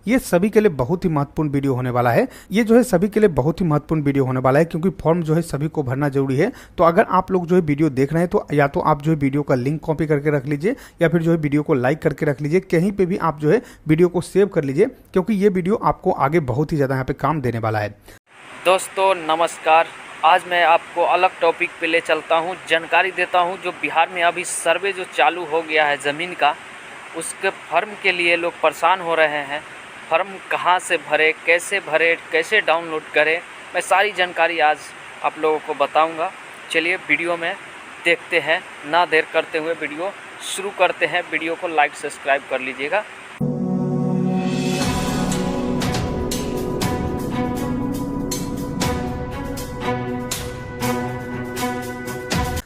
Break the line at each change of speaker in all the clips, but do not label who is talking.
ये सभी के लिए बहुत ही महत्वपूर्ण वीडियो होने वाला है। ये जो है सभी के लिए बहुत ही महत्वपूर्ण वीडियो होने वाला है, क्योंकि फॉर्म जो है सभी को भरना जरूरी है। तो अगर आप लोग जो है वीडियो देख रहे हैं तो या तो आप जो है वीडियो का लिंक कॉपी करके रख लीजिए, या फिर जो है वीडियो को लाइक करके रख लीजिए। कहीं पे भी आप जो है वीडियो को सेव कर लीजिए, क्योंकि ये वीडियो आपको आगे बहुत ही ज़्यादा यहाँ पे काम देने वाला है।
दोस्तों नमस्कार, आज मैं आपको अलग टॉपिक पे ले चलता हूँ, जानकारी देता हूँ। जो बिहार में अभी सर्वे जो चालू हो गया है ज़मीन का, उसके फॉर्म के लिए लोग परेशान हो रहे हैं। फॉर्म कहाँ से भरे, कैसे डाउनलोड करें, मैं सारी जानकारी आज आप लोगों को बताऊंगा। चलिए वीडियो में देखते हैं, ना देर करते हुए वीडियो शुरू करते हैं। वीडियो को लाइक सब्सक्राइब कर लीजिएगा।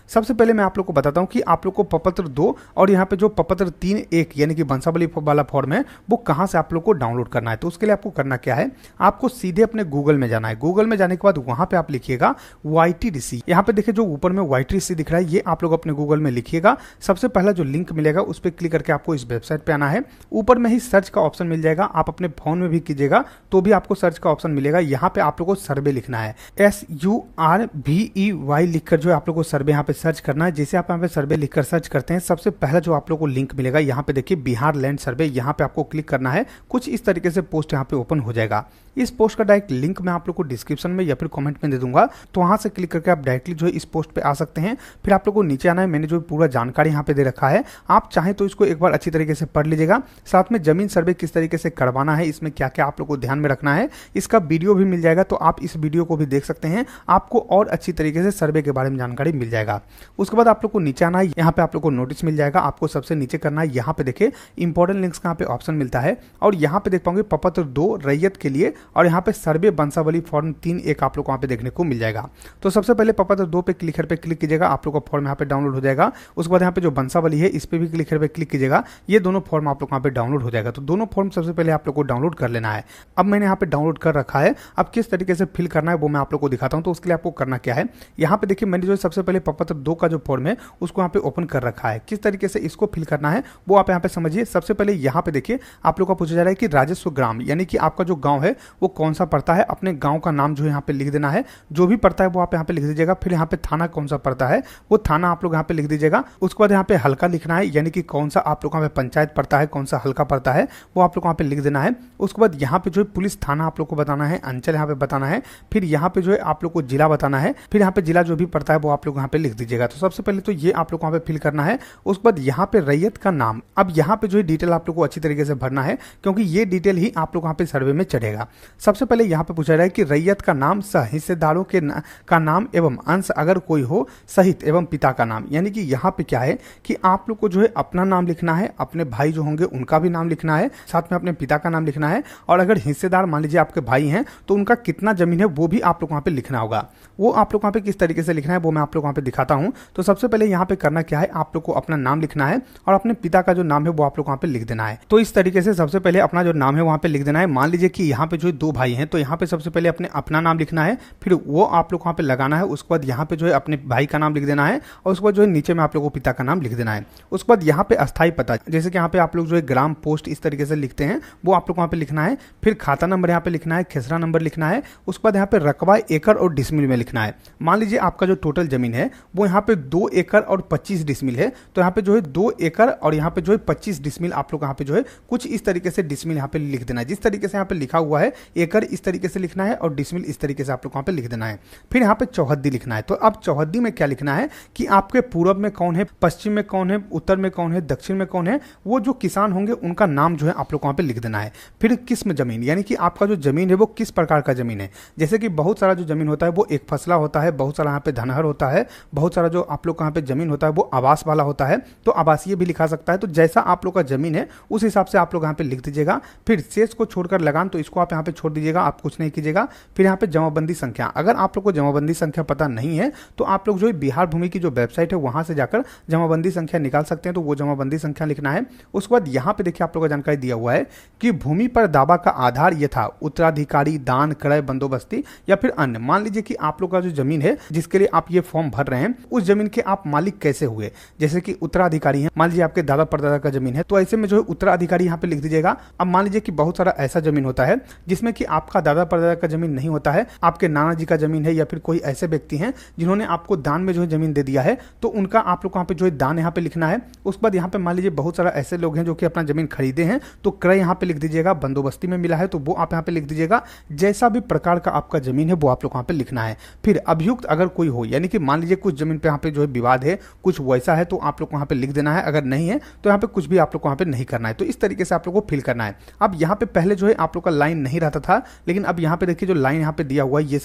सबसे पहले मैं आप लोग को बताता हूं कि आप लोग को प्रपत्र 2 और यहाँ पे जो प्रपत्र 3(1) यानी कि वंशावली वाला फॉर्म है वो कहाँ से आप लोग को डाउनलोड करना है। तो उसके लिए आपको करना क्या है, आपको सीधे अपने गूगल में जाना है। गूगल में जाने के बाद वहां पे आप लिखिएगा YTDC। यहाँ पे देखिए जो ऊपर में YTDC दिख रहा है, ये आप लोग अपने गूगल में लिखिएगा। सबसे पहला जो लिंक मिलेगा उस पर क्लिक करके आपको इस वेबसाइट पे आना है। ऊपर में ही सर्च का ऑप्शन मिल जाएगा, आप अपने फोन में भी कीजिएगा तो भी आपको सर्च का ऑप्शन मिलेगा। यहाँ पे आप लोग को सर्वे लिखना है, SURVEY लिखकर जो है आप लोग को सर्वे यहाँ पे सर्च करना है। जैसे आप यहाँ पे सर्वे लिखकर सर्च करते हैं, सबसे पहला जो आप लोग को लिंक मिलेगा यहाँ पे देखिए बिहार लैंड सर्वे, यहाँ पे आपको क्लिक करना है। कुछ इस तरीके से पोस्ट यहाँ पे ओपन हो जाएगा। इस पोस्ट का डायरेक्ट लिंक मैं आप लोग को डिस्क्रिप्शन में या फिर कमेंट में दे दूंगा, तो वहां से क्लिक करके आप डायरेक्टली जो है इस पोस्ट पे आ सकते हैं। फिर आप लोग को नीचे आना है, मैंने जो पूरा जानकारी यहाँ पे दे रखा है, आप चाहें तो इसको एक बार अच्छी तरीके से पढ़ लीजिएगा। साथ में जमीन सर्वे किस तरीके से करवाना है, इसमें क्या क्या आप लोग को ध्यान में रखना है, इसका वीडियो भी मिल जाएगा, तो आप इस वीडियो को भी देख सकते हैं। आपको और अच्छी तरीके से सर्वे के बारे में जानकारी मिल जाएगा। उसके बाद आप लोग को नीचे आना है, यहाँ पे आप लोग को नोटिस मिल जाएगा। आपको सबसे नीचे करना है, यहाँ पे देखिए इंपॉर्टेंट लिंक्स का यहाँ पे ऑप्शन मिलता है, और यहाँ पे देख पाओगे प्रपत्र 2 रैयत के लिए, और यहाँ पे सर्वे वंशावली फॉर्म 3(1) आप लोग को वहाँ पे देखने को मिल जाएगा। तो सबसे पहले प्रपत्र 2 पे क्लिक कीजिएगा, आप लोग का फॉर्म यहाँ पे डाउनलोड हो जाएगा। उसके बाद यहाँ पे जो वंशावली है इस पे भी क्लिक कीजिएगा, ये दोनों फॉर्म आप लोग यहाँ पे डाउनलोड हो जाएगा। तो दोनों फॉर्म सबसे पहले आप लोग को डाउनलोड कर लेना है। अब मैंने यहाँ पे डाउनलोड कर रखा है, अब किस तरीके से फिल करना है वो मैं आप लोग को दिखाता हूँ। तो उसके लिए आपको करना क्या है, यहाँ पे देखिए मैंने जो सबसे पहले प्रपत्र 2 का जो फॉर्म है उसको यहाँ पे ओपन कर रखा है। किस तरीके से इसको फिल करना है वो आप यहाँ पे समझिए। सबसे पहले यहाँ पे देखिए आप लोग का पूछा जा रहा है कि राजस्व ग्राम, यानी कि आपका जो गांव है वो कौन सा पड़ता है। अपने गांव का नाम जो है यहाँ पे लिख देना है, जो भी पड़ता है वो आप यहाँ पे लिख दीजिएगा। फिर यहाँ पे थाना कौन सा पड़ता है वो थाना आप लोग यहाँ पे लिख दीजिएगा। उसके बाद यहाँ पे हल्का लिखना है, यानी कि कौन सा आप लोग यहाँ पे पंचायत पड़ता है, कौन सा हल्का पड़ता है वो आप लोग यहाँ पे लिख देना है। उसके बाद यहाँ पे जो है पुलिस थाना आप लोग को बताना है, अंचल यहाँ पे बताना है। फिर यहाँ पे जो है आप लोग को जिला बताना है। फिर यहाँ पे जिला जो भी पड़ता है वो आप लोग यहाँ पे लिख दीजिएगा। तो सबसे पहले तो ये आप लोग को यहाँ पे फिल करना है। उसके बाद यहाँ पे रैयत का नाम, अब यहाँ पे जो है डिटेल आप लोग को अच्छी तरीके से भरना है, क्योंकि ये डिटेल ही आप लोग यहाँ पे सर्वे में चढ़ेगा। सबसे पहले यहाँ पे पूछा जा रहा है कि रैयत का नाम सह हिस्सेदारों के का नाम एवं अंश अगर कोई हो सहित एवं पिता का नाम, यानी कि यहाँ पे क्या है कि आप लोग को जो है अपना नाम लिखना है, अपने भाई जो होंगे उनका भी नाम लिखना है, साथ में अपने पिता का नाम लिखना है, और अगर हिस्सेदार मान लीजिए आपके भाई हैं तो उनका कितना जमीन है वो भी आप लोग वहाँ पे लिखना होगा। वो आप लोग वहाँ पे किस तरीके से लिखना है वो मैं आप लोग वहाँ पे दिखाता हूँ। तो सबसे पहले यहाँ पे करना क्या है, आप लोग को अपना नाम लिखना है और अपने पिता का जो नाम है वो आप लोग वहाँ पे लिख देना है। तो इस तरीके से सबसे पहले अपना जो नाम है वहाँ पे लिख देना है। मान लीजिए कि यहाँ पे जो 2 भाई हैं, तो यहाँ पे सबसे पहले अपना नाम लिखना है, फिर वो आप लोग वहाँ पे लगाना है। उसके बाद यहाँ पे जो है अपने भाई का नाम लिख देना है, और उसके बाद जो है नीचे में आप लोग को पिता का नाम लिख देना है। उसके बाद यहाँ पे अस्थायी पता, जैसे कि यहाँ पे आप लोग जो है ग्राम पोस्ट इस तरीके से लिखते हैं वो आप लोग वहाँ पे लिखना है। फिर खाता नंबर यहाँ पे लिखना है, खेसरा नंबर लिखना है। उसके बाद यहाँ पे रकबा एकड़ और डिसमिल में लिखना है। मान लीजिए आपका जो टोटल जमीन है वो यहाँ पे 2 एकड़ और 25 डिसमिल है, तो यहाँ पे जो है 2 एकड़ और यहाँ पे जो है 25 डिसमिल आप लोग यहाँ पे जो है कुछ इस तरीके से डिसमिल यहाँ पे लिख देना है। जिस तरीके से यहाँ पे लिखा हुआ है एकड़ इस तरीके से लिखना है और डिसमिल इस तरीके से आप लोग यहाँ पे लिख देना है। फिर यहाँ पे चौहद्दी लिखना है। तो अब चौहद्दी में क्या लिखना है कि आपके पूर्व में कौन है, पश्चिम में कौन है, उत्तर में कौन है, दक्षिण में कौन है, वो जो किसान होंगे उनका नाम जो है आप लोग वहाँ पे लिख देना है। फिर किस्म जमीन, यानी कि आपका जो जमीन है वो किस प्रकार का जमीन है। जैसे कि बहुत सारा जो जमीन होता है वो एक फसला होता है, बहुत सारा यहाँ पे धनहर होता है, बहुत सारा जो आप लोग यहाँ पे जमीन होता है वो आवास वाला होता है, तो आवासीय भी लिखा सकता है। तो जैसा आप लोग का जमीन है उस हिसाब से आप लोग यहाँ पे लिख दीजिएगा। फिर शेष को छोड़कर लगान, तो इसको आप यहाँ पे छोड़ दीजिएगा, आप कुछ नहीं कीजिएगा। फिर यहाँ पे जमाबंदी संख्या, अगर आप लोग को जमाबंदी संख्या पता नहीं है तो आप लोग जो है बिहार भूमि की जो वेबसाइट है वहां से जाकर जमाबंदी संख्या निकाल सकते हैं, तो वो जमाबंदी संख्या लिखना है। उसके बाद यहाँ पे देखिए आप लोग को जानकारी दिया हुआ है कि भूमि पर दावा का आधार यथा उत्तराधिकारी, दान, क्रय, बंदोबस्ती या फिर अन्य। मान लीजिए कि आप लोग का जो जमीन है जिसके लिए आप ये फॉर्म भर रहे हैं उस जमीन के आप मालिक कैसे हुए। जैसे कि उत्तराधिकारी हैं, मान लीजिए आपके दादा परदादा का जमीन है, तो ऐसे में जो है उत्तराधिकारी यहाँ पे लिख दीजिएगा। अब मान लीजिए कि बहुत सारा ऐसा जमीन होता है जिसमें कि आपका दादा परदादा का जमीन नहीं होता है, आपके नाना जी का जमीन है, या फिर कोई ऐसे व्यक्ति हैं जिन्होंने आपको दान में जो है जमीन दे दिया है, तो उनका आप लोग यहाँ पे जो है दान यहाँ पे लिखना है। उसके बाद यहाँ पे मान लीजिए बहुत सारा ऐसे लोग हैं जो कि अपना जमीन खरीदे हैं, तो क्रय यहाँ पे लिख दीजिएगा। बंदोबस्ती में मिला है तो वो आप यहाँ पे लिख दीजिएगा। जैसा भी प्रकार का आपका जमीन है वो आप लोग यहाँ पे लिखना है। फिर अभियुक्त अगर कोई हो, यानी कि मान लीजिए कुछ जमीन पे यहाँ पे जो है विवाद है, कुछ वैसा है, तो आप लोग वहाँ पे लिख देना है। अगर नहीं है तो यहाँ पे कुछ भी आप लोग वहाँ पे नहीं करना है। तो इस तरीके से आप लोग को फिल करना है। अब यहाँ पे पहले जो है आप लोग का लाइन नहीं रहता था, लेकिन अब यहाँ पे देखिए जो लाइन यहाँ पे दिया हुआ है, ये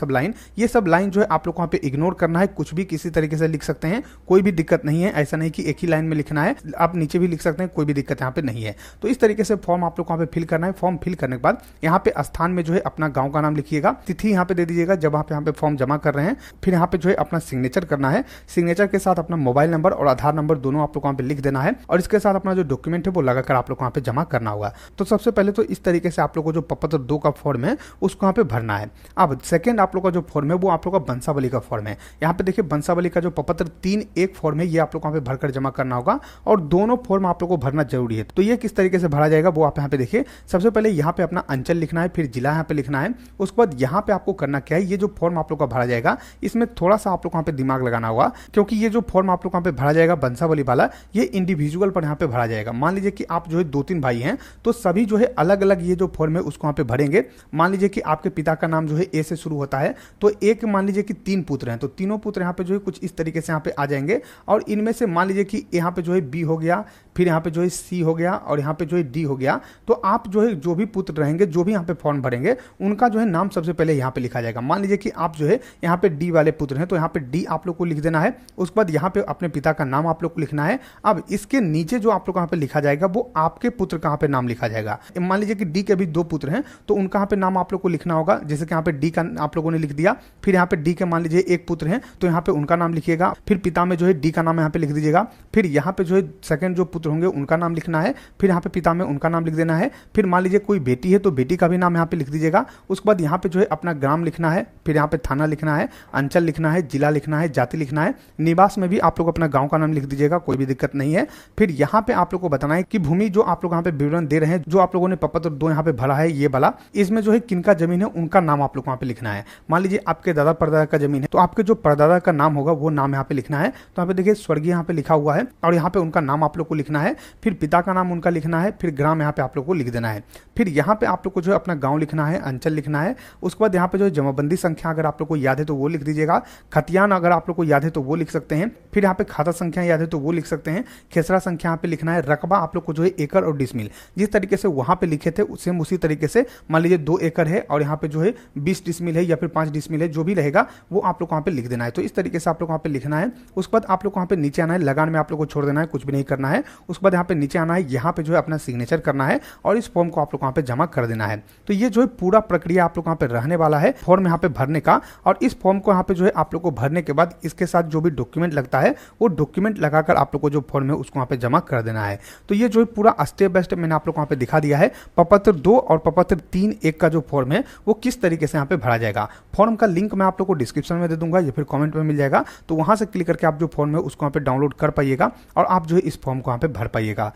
सब लाइन जो है आप लोग वहाँ पे इग्नोर करना है। कुछ भी किसी तरीके से लिख सकते हैं, कोई भी दिक्कत नहीं है। ऐसा नहीं कि एक ही लाइन में लिखना है, आप नीचे भी लिख सकते हैं, कोई भी दिक्कत यहाँ पे नहीं है। तो इस तरीके से फॉर्म आप लोग को यहाँ पे फिल करना है। फॉर्म फिल करने के बाद यहाँ पे स्थान में जो है अपना गांव का नाम लिखिएगा, तिथि यहाँ पे दे दीजिएगा जब आप यहाँ पे फॉर्म जमा कर रहे हैं। फिर यहाँ पे जो है अपना सिग्नेचर करना है। सिग्नेचर के साथ अपना मोबाइल नंबर और आधार नंबर दोनों आप लोग वहाँ पे लिख देना है, और इसके साथ अपना जो डॉक्यूमेंट है वो लगाकर आप लोग वहाँ पे जमा करना होगा। तो सबसे पहले तो इस तरीके से आप लोग को जो प्रपत्र 2 का फॉर्म है उसको यहाँ पे भरना है। अब सेकंड आप लोग का जो फॉर्म है वो आप लोग का बंसावली का फॉर्म है। यहाँ पे देखिए बंसावली का जो प्रपत्र 3 एक फॉर्म है, ये आप लोग वहाँ पे भरकर जमा करना होगा, और दोनों फॉर्म आप लोग को भरना जरूरी है। तो ये किस तरीके से भरा जाएगा वो आप यहाँ पे देखिए। सबसे पहले यहाँ पे अपना अंचल लिखना है, फिर जिला यहाँ पे लिखना है। उसके बाद यहाँ पे आपको करना क्या है, ये जो फॉर्म आप लोग का भरा जाएगा इसमें थोड़ा सा आप लोग वहाँ पे दिमाग लगाना होगा, क्योंकि ये जो फॉर्म आप लोग वहाँ पे भरा जाएगा बंसावली वाला, ये इंडिविजुअल पर यहाँ पे भरा जाएगा। मान लीजिए कि आप जो है 2-3 भाई हैं, तो सभी जो है अलग अलग ये जो फॉर्म है उसको यहाँ पे भरेंगे। मान लीजिए कि आपके पिता का नाम जो है ए से शुरू होता है, तो एक मान लीजिए कि 3 पुत्र हैं, तो तीनों पुत्र यहाँ पे जो है कुछ इस तरीके से यहाँ पे आ जाएंगे, और इनमें से मान लीजिए कि यहाँ पे जो है बी हो गया, फिर यहाँ पे जो है सी हो गया, और यहाँ पे जो है डी हो गया। तो आप जो है जो भी पुत्र रहेंगे, जो भी यहाँ पे फॉर्म भरेंगे, उनका जो है नाम सबसे पहले यहाँ पे लिखा जाएगा। मान लीजिए कि आप जो है यहाँ पे डी वाले पुत्र हैं, तो यहाँ पे डी आप लोग को लिख देना है। उसके बाद यहाँ पे अपने पिता का नाम आप लोग को लिखना है। अब इसके नीचे जो आप लोग यहाँ पे लिखा जाएगा वो आपके पुत्र का यहाँ पे नाम लिखा जाएगा। मान लीजिए कि डी के भी 2 पुत्र हैं, तो उनका यहाँ पे नाम आप लोग को लिखना होगा। जैसे कि यहाँ पे डी का आप लोगों ने लिख दिया, फिर यहाँ पे डी के मान लीजिए 1 पुत्र हैं, तो यहाँ पे उनका नाम लिखिएगा। फिर पिता में जो है डी का नाम यहाँ पे लिख दीजिएगा। फिर यहाँ पे जो है सेकंड जो पुत्र होंगे उनका नाम लिखना है। फिर यहाँ पे पिता में उनका नाम लिख देना है। फिर मान लीजिए कोई बेटी है तो बेटी का भी नाम यहाँ पे लिख दीजिएगा। उसके बाद यहाँ पे जो है अपना ग्राम लिखना है, फिर यहाँ पे थाना लिखना है, अंचल लिखना है, जिला लिखना है, जाति लिखना है। निवास में भी आप लोग अपना गाँव का नाम लिख दीजिएगा, कोई भी दिक्कत नहीं है। फिर यहाँ पे आप लोग को बताना है कि भूमि जो आप लोग यहाँ पे विवरण दे रहे हैं, जो आप लोगों ने प्रपत्र 2 यहाँ पे भरा है ये वाला, इसमें जो है किनका जमीन है उनका नाम आप लोग वहाँ पे लिखना है। मान लीजिए आपके दादा परदादा का जमीन है, तो आपके जो परदादा का नाम होगा वो नाम यहाँ पे लिखना है। तो यहाँ पे देखिए स्वर्गीय यहाँ पे लिखा हुआ है, और यहाँ पे उनका नाम आप लोग को लिखना है। फिर पिता का नाम उनका लिखना है, फिर ग्राम यहाँ पे आप लोग को लिख देना है। फिर यहाँ पे आप लोग को जो है अपना गाँव लिखना है, अंचल लिखना है। उसके बाद यहाँ पे जो है जमाबंदी संख्या अगर आप लोग को याद है तो वो लिख दीजिएगा। खतियान अगर आप लोग को याद है तो वो लिख सकते हैं। फिर यहाँ पे खाता संख्या याद है तो वो लिख सकते हैं। खेसरा संख्या यहाँ पे लिखना है। रकबा आप लोग को जो है एकड़ और डिसमिल, जिस तरीके से वहाँ पे लिखे थे सेम उसी तरीके से मान लीजिए 2 एकड़ है और यहाँ पे जो है 20 डिसमिल है या फिर 5 डिसमिल है, जो भी रहेगा वो आप लोग वहाँ पे लिख देना है। तो इस तरीके से आप लोग वहाँ पे लिखना है। उसके बाद आप लोग वहाँ पे नीचे आना है, लगान में आप लोग को छोड़ देना है, कुछ भी नहीं करना है। उसके बाद यहाँ पे नीचे आना है, यहाँ पे जो है अपना सिग्नेचर करना है और इस फॉर्म को आप लोग वहाँ पे जमा कर देना है। तो ये जो है पूरा प्रक्रिया आप लोग वहाँ पे रहने वाला है फॉर्म यहाँ पे भरने का। और इस फॉर्म को यहाँ पे जो है आप लोग को भरने के बाद इसके साथ जो भी डॉक्यूमेंट लगता है वो डॉक्यूमेंट लगाकर आप लोग को जो फॉर्म है उसको वहाँ पे जमा कर देना है। तो ये जो है पूरा स्टेप बाय स्टेप मैंने आप लोग को वहाँ पे दिखा दिया है। प्रपत्र 2 और प्रपत्र 3 एक का जो फॉर्म है वो किस तरीके से यहाँ पे भरा जाएगा। फॉर्म का लिंक मैं आप लोग को डिस्क्रिप्शन में दे दूंगा या फिर कमेंट में मिल जाएगा, तो वहां से क्लिक करके आप जो फॉर्म है उसको वहाँ पे डाउनलोड कर पाइएगा और आप जो है इस फॉर्म को वहाँ पे भर पाइएगा।